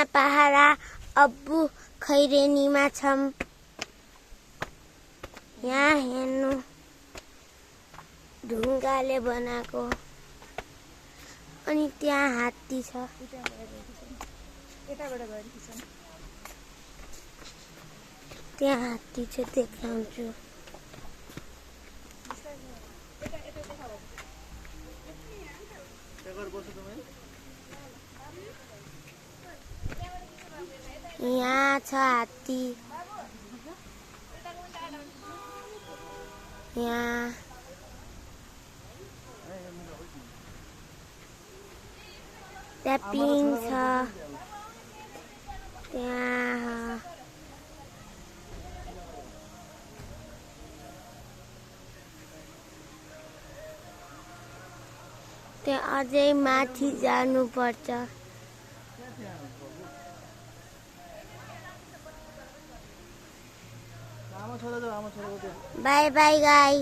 यहाँ पहाडा अब्बु खैरेनीमा छौं। यहाँ हेर्नु ढुङ्गाले बनाएको अनि त्यहाँ हात्ती छ। त्यहाँ हात्ती छ देखाउँछु। यहाँ छ हात्ती। यहाँ ट्यापिङ छ। त्यहाँ अझै माथि जानु पर्छ। By by guys.